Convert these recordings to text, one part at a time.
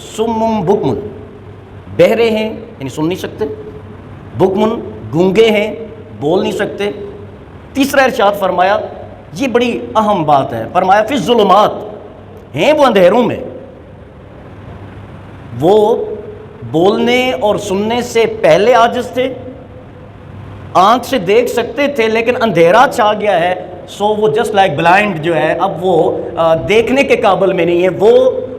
سم بکمن، بہرے ہیں یعنی سن نہیں سکتے، بکمن گونگے ہیں بول نہیں سکتے۔ تیسرا ارشاد فرمایا، یہ بڑی اہم بات ہے، فرمایا فی الظلمات، ہیں وہ اندھیروں میں، وہ بولنے اور سننے سے پہلے عاجز تھے، آنکھ سے دیکھ سکتے تھے لیکن اندھیرا چھا گیا ہے، سو وہ جسٹ لائک بلائنڈ جو ہے، اب وہ دیکھنے کے قابل میں نہیں ہے، وہ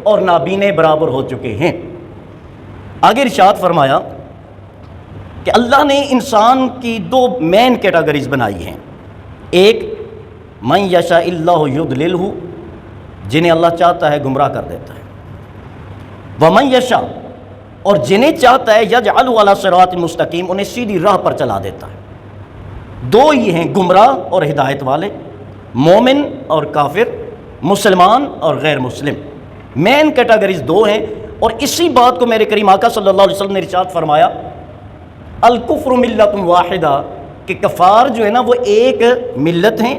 اور نابینے برابر ہو چکے ہیں۔ آگے ارشاد فرمایا کہ اللہ نے انسان کی دو مین کیٹاگریز بنائی ہیں، ایک من یشاء اللہ یضللہ، جنہیں اللہ چاہتا ہے گمراہ کر دیتا ہے، ومن یشاء، اور جنہیں چاہتا ہے یجعلہ علی صراط مستقیم، انہیں سیدھی راہ پر چلا دیتا ہے۔ دو ہی ہیں، گمراہ اور ہدایت والے، مومن اور کافر، مسلمان اور غیر مسلم، مین کیٹاگریز دو ہیں۔ اور اسی بات کو میرے کریم آقا صلی اللہ علیہ وسلم نے ارشاد فرمایا، الکفر ملت واحدہ، کہ کفار جو ہے نا وہ ایک ملت ہیں،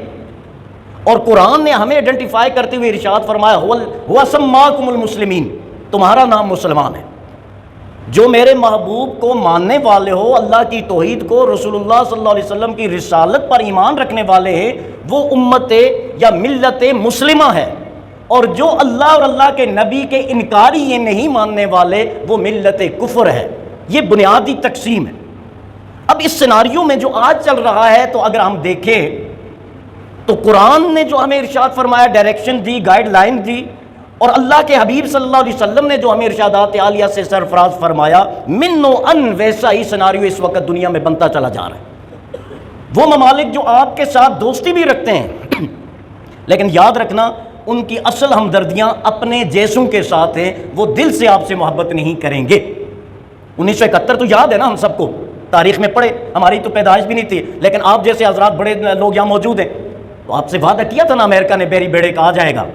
اور قرآن نے ہمیں آئیڈینٹیفائی کرتے ہوئے ارشاد فرمایا ہوا سماکم المسلمین، تمہارا نام مسلمان ہے۔ جو میرے محبوب کو ماننے والے ہو، اللہ کی توحید کو، رسول اللہ صلی اللہ علیہ وسلم کی رسالت پر ایمان رکھنے والے ہیں، وہ امت یا ملت مسلمہ ہے، اور جو اللہ اور اللہ کے نبی کے انکاری یہ نہیں ماننے والے، وہ ملت کفر ہے۔ یہ بنیادی تقسیم ہے۔ اب اس سیناریو میں جو آج چل رہا ہے، تو اگر ہم دیکھیں تو قرآن نے جو ہمیں ارشاد فرمایا، ڈائریکشن دی، گائیڈ لائن دی، اور اللہ کے حبیب صلی اللہ علیہ وسلم نے جو ہمیں ارشادات عالیہ سے سرفراز فرمایا، من و ان ویسا ہی سیناریو اس وقت دنیا میں بنتا چلا جا رہا ہے۔ وہ ممالک جو آپ کے ساتھ دوستی بھی رکھتے ہیں، لیکن یاد رکھنا ان کی اصل ہمدردیاں اپنے جیسوں کے ساتھ ہیں، وہ دل سے آپ سے محبت نہیں کریں گے۔ 1971 تو یاد ہے نا ہم سب کو، تاریخ میں پڑھے، ہماری تو پیدائش بھی نہیں تھی، لیکن آپ جیسے حضرات بڑے لوگ یہاں موجود ہیں، تو آپ سے وعدہ کیا تھا نا امریکہ نے بیری بیڑے کا آ جائے گا،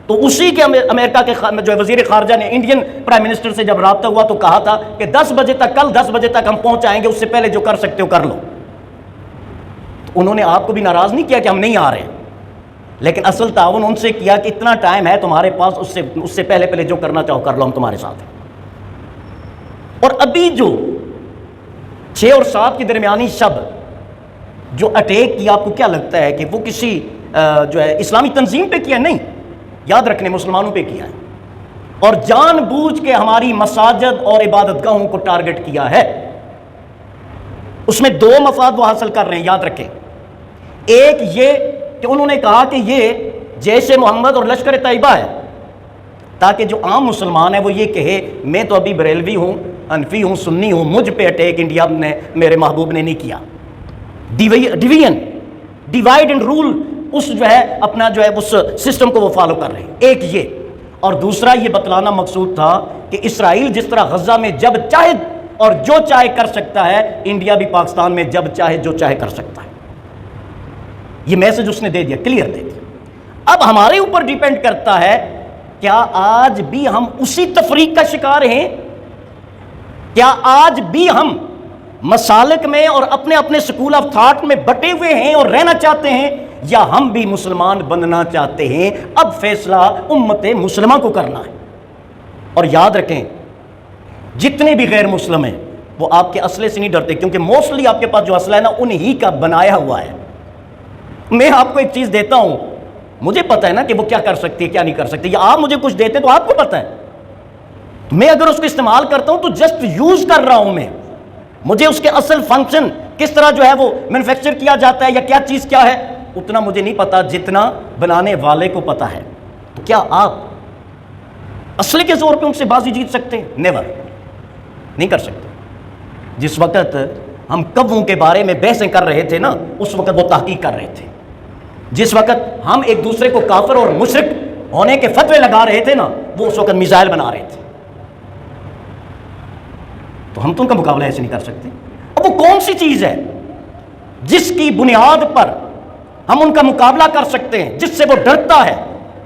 تو اسی کے امریکہ کے جو وزیر خارجہ نے انڈین پرائم منسٹر سے جب رابطہ ہوا تو کہا تھا کہ 10 بجے تک، کل 10 بجے تک ہم پہنچ جائیں گے، اس سے پہلے جو کر سکتے ہو کر لو۔ تو انہوں نے آپ کو بھی ناراض نہیں کیا کہ ہم نہیں آ رہے ہیں، لیکن اصل تعاون ان سے کیا کہ اتنا ٹائم ہے تمہارے پاس، اس سے پہلے جو کرنا چاہو کر لو، ہم تمہارے ساتھ ہیں۔ اور ابھی جو 6 اور 7 کی درمیانی شب جو اٹیک کیا، آپ کو کیا لگتا ہے کہ وہ کسی جو ہے اسلامی تنظیم پہ کیا؟ نہیں، یاد رکھنے مسلمانوں پہ کیا ہے، اور جان بوجھ کے ہماری مساجد اور عبادت گاہوں کو ٹارگٹ کیا ہے۔ اس میں 2 مفاد وہ حاصل کر رہے ہیں، یاد رکھیں۔ ایک یہ کہ انہوں نے کہا کہ یہ جیش محمد اور لشکر طیبہ ہے، تاکہ جو عام مسلمان ہے وہ یہ کہے میں تو ابھی بریلوی ہوں، حنفی ہوں، سنی ہوں، مجھ پہ اٹیک انڈیا نے، میرے محبوب نے نہیں کیا۔ ڈیویژن، ڈیوائیڈ اینڈ رول، اس جو ہے اپنا جو ہے اس سسٹم کو وہ فالو کر رہے ہیں۔ ایک یہ، اور دوسرا یہ بتلانا مقصود تھا کہ اسرائیل جس طرح غزہ میں جب چاہے اور جو چاہے کر سکتا ہے، انڈیا بھی پاکستان میں جب چاہے جو چاہے کر سکتا ہے۔ یہ میسج اس نے دے دیا، کلیئر دے دیا۔ اب ہمارے اوپر ڈیپینڈ کرتا ہے، کیا آج بھی ہم اسی تفریق کا شکار ہیں؟ کیا آج بھی ہم مسالک میں اور اپنے اپنے سکول آف تھاٹ میں بٹے ہوئے ہیں اور رہنا چاہتے ہیں، یا ہم بھی مسلمان بننا چاہتے ہیں؟ اب فیصلہ امت مسلمہ کو کرنا ہے۔ اور یاد رکھیں، جتنے بھی غیر مسلم ہیں وہ آپ کے اسلحے سے نہیں ڈرتے، کیونکہ موسٹلی آپ کے پاس جو اسلحہ ہے نا انہی کا بنایا ہوا ہے۔ میں آپ کو ایک چیز دیتا ہوں، مجھے پتہ ہے نا کہ وہ کیا کر سکتی ہے کیا نہیں کر سکتی، یا آپ مجھے کچھ دیتے تو آپ کو پتہ ہے، میں اگر اس کو استعمال کرتا ہوں تو جسٹ یوز کر رہا ہوں، میں مجھے اس کے اصل فنکشن کس طرح جو ہے وہ مینوفیکچر کیا جاتا ہے یا کیا چیز کیا ہے اتنا مجھے نہیں پتا جتنا بنانے والے کو پتا ہے۔ تو کیا آپ اسلحے کے زور پہ ان سے بازی جیت سکتے ہیں؟ نیور، نہیں کر سکتے۔ جس وقت ہم کووں کے بارے میں بحثیں کر رہے تھے نا، اس وقت وہ تحقیق کر رہے تھے۔ جس وقت ہم ایک دوسرے کو کافر اور مشرک ہونے کے فتوے لگا رہے تھے نا، وہ اس وقت میزائل بنا رہے تھے۔ تو ہم تو ان کا مقابلہ ایسے نہیں کر سکتے۔ اب وہ کون سی چیز ہے جس کی بنیاد پر ہم ان کا مقابلہ کر سکتے ہیں، جس سے وہ ڈرتا ہے؟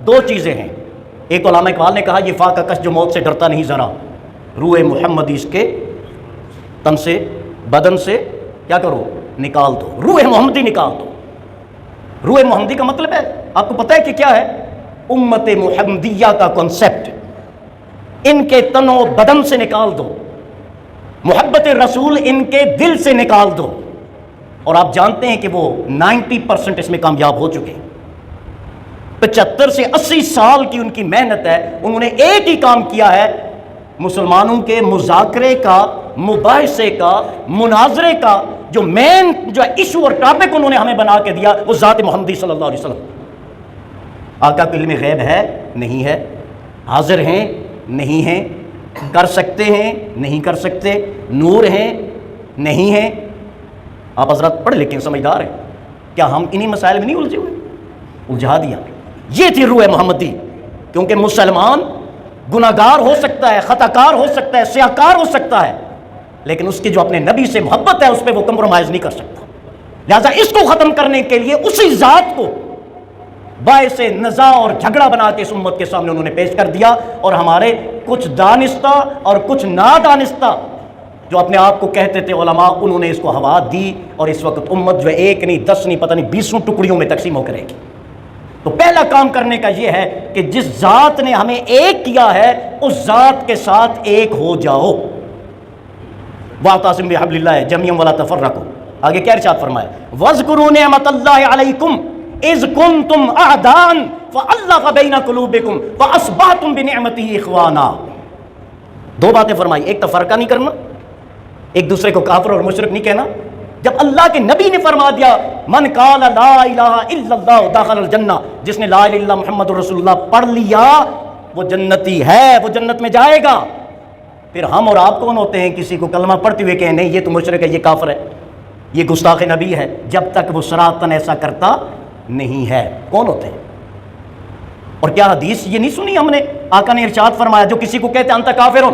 2 چیزیں ہیں۔ ایک علامہ اقبال نے کہا، یہ فاقہ کش جو موت سے ڈرتا نہیں ذرا، روح محمدی اس کے تن سے بدن سے کیا کرو نکال دو، روح محمدی نکال دو۔ روح محمدی کا مطلب ہے، آپ کو پتہ ہے کہ کیا ہے؟ امت محمدیہ کا کنسیپٹ، ان کے تن و بدن سے نکال دو، محبت رسول ان کے دل سے نکال دو. اور آپ جانتے ہیں کہ وہ 90% اس میں کامیاب ہو چکے ہیں. 75 سے 80 سال کی ان کی محنت ہے. انہوں نے ایک ہی کام کیا ہے، مسلمانوں کے مذاکرے کا، مباحثے کا، مناظرے کا جو مین جو ایشو اور ٹاپک انہوں نے ہمیں بنا کے دیا وہ ذات محمدی صلی اللہ علیہ وسلم. آقا کا علم غیب ہے؟ نہیں ہے. حاضر ہیں؟ نہیں ہیں. کر سکتے ہیں؟ نہیں کر سکتے. نور ہیں؟ نہیں ہیں. آپ حضرات پڑھ لکھیں سمجھدار ہیں. کیا ہم انہی مسائل میں نہیں الجھے ہوئے؟ الجھا دیا. یہ تھی روح محمدی. کیونکہ مسلمان گناہگار ہو سکتا ہے، خطا کار ہو سکتا ہے، سیاہکار ہو سکتا ہے، لیکن اس کی جو اپنے نبی سے محبت ہے اس پہ وہ کمپرومائز نہیں کر سکتا. لہذا اس کو ختم کرنے کے لیے اسی ذات کو باعث نزاع اور جھگڑا بنا کے اس امت کے سامنے انہوں نے پیش کر دیا. اور ہمارے کچھ دانستہ اور کچھ نادانستہ جو اپنے آپ کو کہتے تھے علماء، انہوں نے اس کو ہوا دی. اور اس وقت امت جو ہے 1 نہیں 10 نہیں پتہ نہیں 20 ٹکڑیوں میں تقسیم ہو کرے گی. تو پہلا کام کرنے کا یہ ہے کہ جس ذات نے ہمیں ایک کیا ہے اس ذات کے ساتھ ایک ہو جاؤ. وَاعْتَصِمُوا بِحَبْلِ اللَّهِ جَمِيعًا وَلَا تَفَرَّقُوا. آگے کیا ارشاد فرمایا؟ وَاذْكُرُوا نِعْمَتَ اللَّهِ عَلَيْكُمْ إِذْ كُنْتُمْ أَعْدَاءً فَأَلَّفَ بَيْنَ قُلُوبِكُمْ فَأَصْبَحْتُمْ بِنِعْمَتِهِ إِخْوَانًا. دو باتیں فرمائی. ایک تفرقہ نہیں کرنا، ایک دوسرے کو کافر اور مشرک نہیں کہنا. جب اللہ کے نبی نے فرما دیا من قال لا الہ الا اللہ دخل الجنہ، جس نے لا الہ الا اللہ محمد رسول اللہ پڑھ لیا وہ جنتی ہے، وہ جنت میں جائے گا. پھر ہم اور آپ کون ہوتے ہیں کسی کو کلمہ پڑھتے ہوئے کہیں نہیں یہ تو مشرک ہے، یہ کافر ہے، یہ گستاخ نبی ہے، جب تک وہ صراحتاً ایسا کرتا نہیں ہے؟ کون ہوتے ہیں؟ اور کیا حدیث یہ نہیں سنی ہم نے؟ آقا نے ارشاد فرمایا جو کسی کو کہتے انت کافر،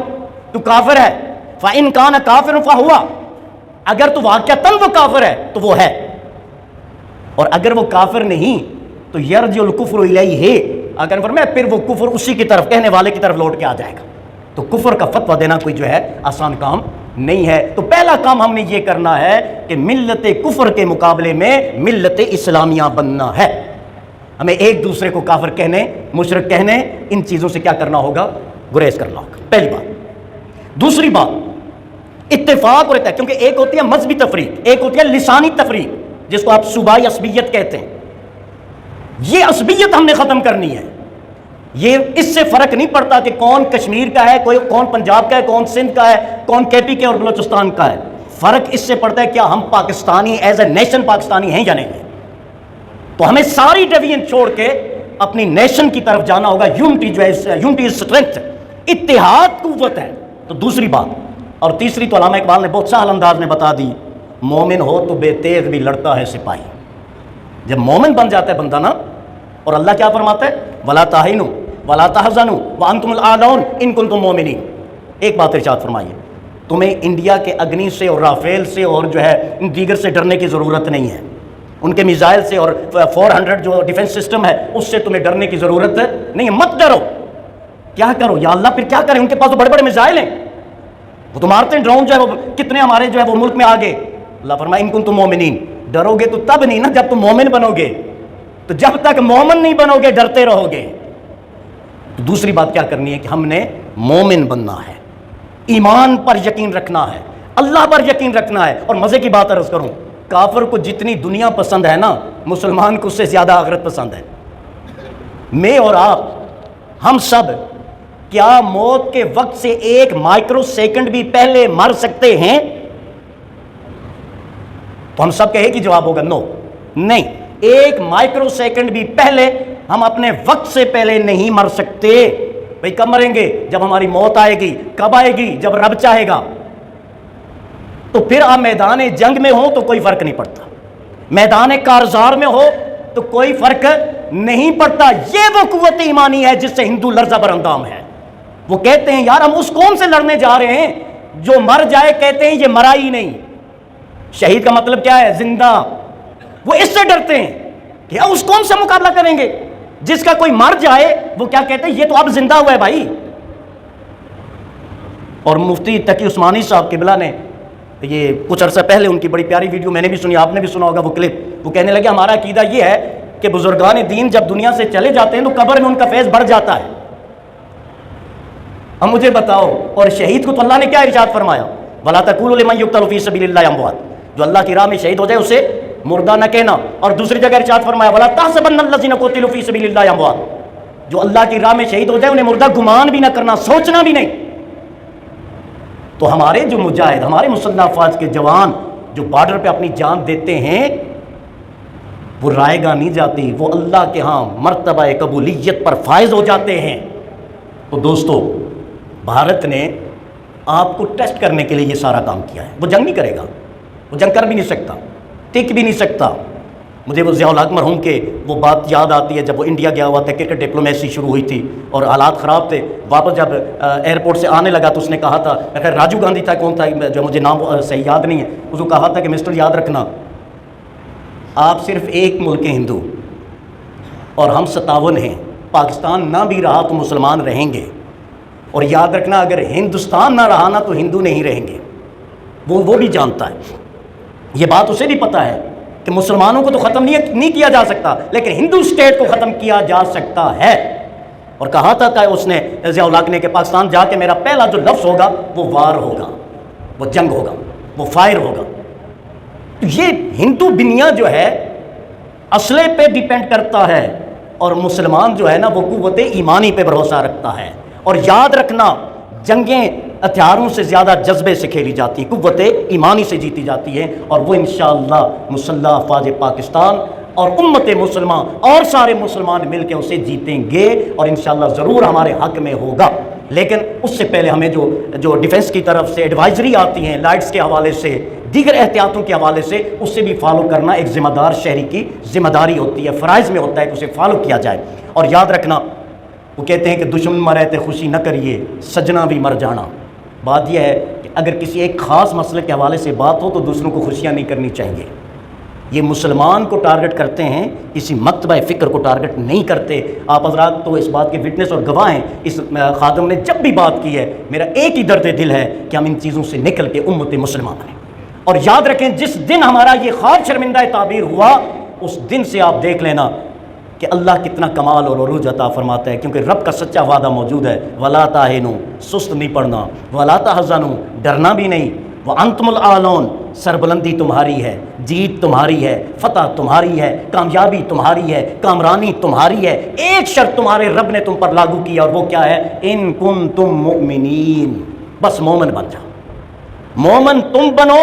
تو کافر ہے، فَإِن كَانَ كَافِرٌ فَهُوَ، اگر تو واقعتاً وہ کافر ہے تو وہ ہے، اور اگر وہ کافر نہیں تو یرجع الکفر الیہ، اگر فرمایا پھر وہ کفر اسی کی طرف، کہنے والے کی طرف لوٹ کے آ جائے گا. تو کفر کا فتویٰ دینا کوئی جو ہے آسان کام نہیں ہے. تو پہلا کام ہم نے یہ کرنا ہے کہ ملت کفر کے مقابلے میں ملت اسلامیہ بننا ہے. ہمیں ایک دوسرے کو کافر کہنے، مشرک کہنے، ان چیزوں سے کیا کرنا ہوگا؟ گریز کرنا ہوگا. پہلی بات. دوسری بات اتفاق اور اتحاد، کیونکہ ایک ہوتی ہے مذہبی تفریق، ایک ہوتی ہے لسانی تفریق جس کو آپ صوبائی عصبیت کہتے ہیں. یہ عصبیت ہم نے ختم کرنی ہے. یہ اس سے فرق نہیں پڑتا کہ کون کشمیر کا ہے، کوئی کون پنجاب کا ہے، کون سندھ کا ہے، کون کے پی کے اور بلوچستان کا ہے. فرق اس سے پڑتا ہے کیا ہم Pakistani as a nation Pakistani ہیں یا نہیں ہیں. تو ہمیں ساری ڈویژن چھوڑ کے اپنی نیشن کی طرف جانا ہوگا. یونٹی جو ہے، یونٹی از اسٹرینتھ، اتحاد قوت ہے. تو دوسری بات. اور تیسری تو علامہ اقبال نے بہت سہل انداز میں بتا دی، مومن ہو تو بے تیغ بھی لڑتا ہے سپاہی. جب مومن بن جاتا ہے بندہ نا، اور اللہ کیا فرماتا ہے وَلَا تَهِنُوا وَلَا تَحْزَنُوا وَأَنْتُمُ الْأَعْلَوْنَ إِن كُنتُم مُؤْمِنِينَ. ایک بات ارشاد فرمائیے، تمہیں انڈیا کے اگنی سے اور رافیل سے اور جو ہے ان دیگر سے ڈرنے کی ضرورت نہیں ہے. ان کے میزائل سے اور 400 جو ڈیفنس سسٹم ہے اس سے تمہیں ڈرنے کی ضرورت نہیں ہے. مت ڈرو. کیا کرو یا اللہ پھر کیا کریں؟ ان کے پاس تو بڑے بڑے میزائل ہیں، وہ تو مارتے ہیں. ڈرون جو ہے وہ کتنے ہمارے جو ہے وہ ملک میں آگے. اللہ فرمائے ان کنتم مومنین. ڈرو گے تو تب نہیں نا جب تم مومن بنو گے. تو جب تک مومن نہیں بنو گے ڈرتے رہو گے. تو دوسری بات کیا کرنی ہے کہ ہم نے مومن بننا ہے، ایمان پر یقین رکھنا ہے، اللہ پر یقین رکھنا ہے. اور مزے کی بات عرض کروں، کافر کو جتنی دنیا پسند ہے نا، مسلمان کو اس سے زیادہ آخرت پسند ہے. میں اور آپ، ہم سب کیا موت کے وقت سے 1 مائکرو سیکنڈ بھی پہلے مر سکتے ہیں؟ تو ہم سب کا ایک ہی جواب ہوگا نو، نہیں. 1 مائکرو سیکنڈ بھی پہلے ہم اپنے وقت سے پہلے نہیں مر سکتے. بھئی کب مریں گے؟ جب ہماری موت آئے گی. کب آئے گی؟ جب رب چاہے گا. تو پھر آپ میدان جنگ میں ہو تو کوئی فرق نہیں پڑتا، میدان کارزار میں ہو تو کوئی فرق نہیں پڑتا. یہ وہ قوت ایمانی ہے جس سے ہندو لرزہ برہمدام ہے. وہ کہتے ہیں یار ہم اس قوم سے لڑنے جا رہے ہیں جو مر جائے، کہتے ہیں یہ مرا ہی نہیں. شہید کا مطلب کیا ہے؟ زندہ. وہ اس سے ڈرتے ہیں کہ اس قوم سے مقابلہ کریں گے جس کا کوئی مر جائے. وہ کیا کہتے ہیں؟ یہ تو اب زندہ ہوا ہے بھائی. اور مفتی تقی عثمانی صاحب قبلہ نے یہ کچھ عرصہ پہلے ان کی بڑی پیاری ویڈیو میں نے بھی سنی، آپ نے بھی سنا ہوگا وہ کلپ. وہ کہنے لگے ہمارا عقیدہ یہ ہے کہ بزرگان دین جب دنیا سے چلے جاتے ہیں تو قبر میں ان کا فیض بڑھ جاتا ہے. اب مجھے بتاؤ، اور شہید کو تو اللہ نے کیا ارشاد فرمایا؟ وَلَا تَقُولُوا لِمَن يُقْتَلُ فِي سَبِيلِ اللَّهِ أَمْوَاتٌ، جو اللہ کی راہ میں شہید ہو جائے اسے مردہ نہ کہنا۔ اور دوسری جگہ ارشاد فرمایا وَلَا تَحْسَبَنَّ الَّذِينَ قُتِلُوا فِي سَبِيلِ اللَّهِ أَمْوَاتٌ، جو اللہ کی راہ میں شہید ہو جائے انہیں مردہ گمان بھی نہ کرنا، سوچنا بھی نہیں۔ تو ہمارے جو مجاہد، ہمارے مسلح افواج کے جوان جو بارڈر پہ اپنی جان دیتے ہیں، وہ رائے گاہ نہیں جاتی، وہ اللہ کے ہاں مرتبہ قبولیت پر فائز ہو جاتے ہیں۔ تو دوستو، بھارت نے آپ کو ٹیسٹ کرنے کے لیے یہ سارا کام کیا ہے۔ وہ جنگ نہیں کرے گا، وہ جنگ کر بھی نہیں سکتا، ٹک بھی نہیں سکتا۔ مجھے وہ ضیاء الحق مرحوم کے وہ بات یاد آتی ہے، جب وہ انڈیا گیا ہوا تھا، کرکٹ ڈپلومیسی شروع ہوئی تھی اور حالات خراب تھے، واپس جب ایئرپورٹ سے آنے لگا تو اس نے کہا تھا، خیر راجیو گاندھی تھا، کون تھا جو مجھے نام صحیح یاد نہیں ہے، اس کو کہا تھا کہ مسٹر یاد رکھنا آپ صرف ایک ملک کے ہندو اور ہم 57 ہیں، پاکستان نہ بھی رہا تو مسلمان رہیں گے، اور یاد رکھنا اگر ہندوستان نہ رہا نا تو ہندو نہیں رہیں گے۔ وہ بھی جانتا ہے، یہ بات اسے بھی پتہ ہے کہ مسلمانوں کو تو ختم نہیں کیا جا سکتا، لیکن ہندو اسٹیٹ کو ختم کیا جا سکتا ہے۔ اور کہا تھا کہ اس نے ضیاء الحق نے کہ پاکستان جا کے میرا پہلا جو لفظ ہوگا وہ وار ہوگا، وہ جنگ ہوگا، وہ فائر ہوگا۔ تو یہ ہندو بنیا جو ہے اسلحے پہ ڈیپینڈ کرتا ہے، اور مسلمان جو ہے نا وہ قوت ایمانی پہ بھروسہ رکھتا ہے۔ اور یاد رکھنا، جنگیں ہتھیاروں سے زیادہ جذبے سے کھیلی جاتی ہیں، قوت ایمانی سے جیتی جاتی ہیں، اور وہ انشاءاللہ مسلح افواج پاکستان اور امت مسلمہ اور سارے مسلمان مل کے اسے جیتیں گے، اور انشاءاللہ ضرور ہمارے حق میں ہوگا۔ لیکن اس سے پہلے ہمیں جو ڈیفنس کی طرف سے ایڈوائزری آتی ہیں، لائٹس کے حوالے سے، دیگر احتیاطوں کے حوالے سے، اس سے بھی فالو کرنا ایک ذمہ دار شہری کی ذمہ داری ہوتی ہے، فرائض میں ہوتا ہے کہ اسے فالو کیا جائے۔ اور یاد رکھنا، وہ کہتے ہیں کہ دشمن مرے تے خوشی نہ کریے، سجنا بھی مر جانا۔ بات یہ ہے کہ اگر کسی ایک خاص مسئلے کے حوالے سے بات ہو تو دوسروں کو خوشیاں نہیں کرنی چاہیے۔ یہ مسلمان کو ٹارگٹ کرتے ہیں، کسی مکتبہ فکر کو ٹارگٹ نہیں کرتے۔ آپ حضرات تو اس بات کے وٹنس اور گواہ ہیں، اس خادم نے جب بھی بات کی ہے میرا ایک ہی درد دل ہے کہ ہم ان چیزوں سے نکل کے امت مسلمہ بنیں۔ اور یاد رکھیں، جس دن ہمارا یہ خواب شرمندہ تعبیر ہوا، اس دن سے آپ دیکھ لینا کہ اللہ کتنا کمال اور عروج عطا فرماتا ہے، کیونکہ رب کا سچا وعدہ موجود ہے۔ وَلَا تَهِنُوا، سست نہیں پڑنا، وَلَا تَحْزَنُوا، ڈرنا بھی نہیں، وَأَنْتُمُ الْأَعْلَوْنَ، سربلندی تمہاری ہے، جیت تمہاری ہے، فتح تمہاری ہے، کامیابی تمہاری ہے، کامرانی تمہاری ہے۔ ایک شرط تمہارے رب نے تم پر لاگو کیا، اور وہ کیا ہے؟ إِن كُنتُم مُؤْمِنِينَ، بس مومن بن جاؤ، مومن تم بنو،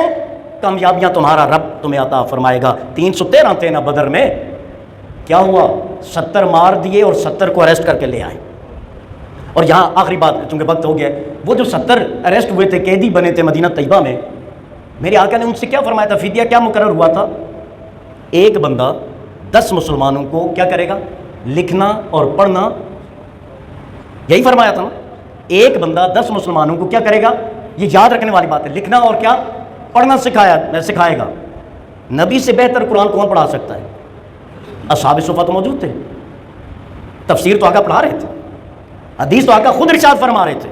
کامیابیاں تمہارا رب تمہیں عطا فرمائے گا۔ 313 تھے نا بدر میں، کیا ہوا؟ 70 مار دیے اور 70 کو اریسٹ کر کے لے آئے۔ اور یہاں آخری بات، چونکہ وقت ہو گیا، وہ جو 70 اریسٹ ہوئے تھے، قیدی بنے تھے مدینہ طیبہ میں، میرے آقا نے ان سے کیا فرمایا تھا؟ فدیہ کیا مقرر ہوا تھا؟ ایک بندہ 10 مسلمانوں کو کیا کرے گا؟ لکھنا اور پڑھنا، یہی فرمایا تھا نا؟ ایک بندہ 10 مسلمانوں کو کیا کرے گا؟ یہ یاد رکھنے والی بات ہے، لکھنا اور کیا؟ پڑھنا سکھائے گا۔ نبی سے بہتر قرآن کون پڑھا سکتا ہے؟ اصحاب صفہ تو موجود تھے، تفسیر تو آقا پڑھا رہے تھے، حدیث تو آقا خود ارشاد فرما رہے تھے،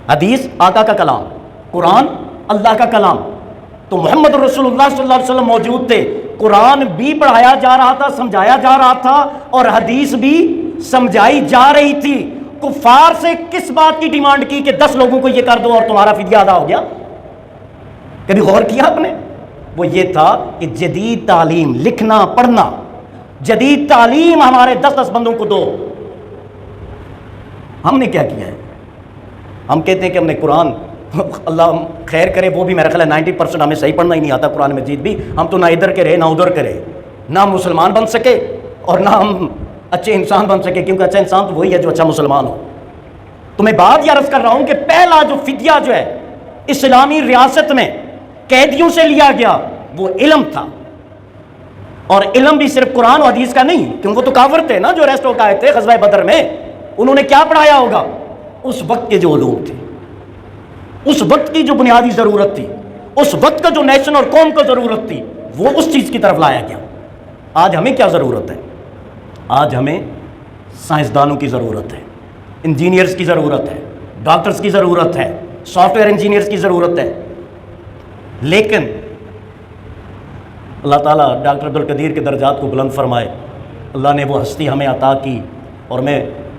حدیث آقا کا کلام، قرآن اللہ کا کلام۔ تو محمد رسول اللہ صلی اللہ علیہ وسلم موجود تھے، قرآن بھی پڑھایا جا رہا تھا، سمجھایا جا رہا تھا، اور حدیث بھی سمجھائی جا رہی تھی۔ کفار سے کس بات کی ڈیمانڈ کی کہ 10 لوگوں کو یہ کر دو اور تمہارا فدیہ ادا ہو گیا؟ کبھی غور کیا آپ نے؟ وہ یہ تھا کہ جدید تعلیم، لکھنا پڑھنا، جدید تعلیم ہمارے 10 بندوں کو دو۔ ہم نے کیا کیا ہے؟ ہم کہتے ہیں کہ ہم نے قرآن، اللہ خیر کرے، وہ بھی میرا خیال ہے 90% ہمیں صحیح پڑھنا ہی نہیں آتا قرآن مجید بھی۔ ہم تو نہ ادھر کے رہے نہ ادھر کے رہے، نہ مسلمان بن سکے اور نہ ہم اچھے انسان بن سکے، کیونکہ اچھا انسان تو وہی ہے جو اچھا مسلمان ہو۔ تو میں بات یہ عرض کر رہا ہوں کہ پہلا جو فدیہ جو ہے اسلامی ریاست میں قیدیوں سے لیا گیا وہ علم تھا، اور علم بھی صرف قرآن و حدیث کا نہیں، کیونکہ وہ تو کافر تھے نا جو ریسٹ ہو گئے تھے غزوہ بدر میں۔ انہوں نے کیا پڑھایا ہوگا؟ اس وقت کے جو علوم تھے، اس وقت کی جو بنیادی ضرورت تھی، اس وقت کا جو نیشن اور قوم کو ضرورت تھی، وہ اس چیز کی طرف لایا گیا۔ آج ہمیں کیا ضرورت ہے؟ آج ہمیں سائنسدانوں کی ضرورت ہے، انجینئرز کی ضرورت ہے، ڈاکٹرز کی ضرورت ہے، سافٹ ویئر انجینئرز کی ضرورت ہے۔ لیکن اللہ تعالیٰ ڈاکٹر عبدالقدیر کے درجات کو بلند فرمائے، اللہ نے وہ ہستی ہمیں عطا کی، اور میں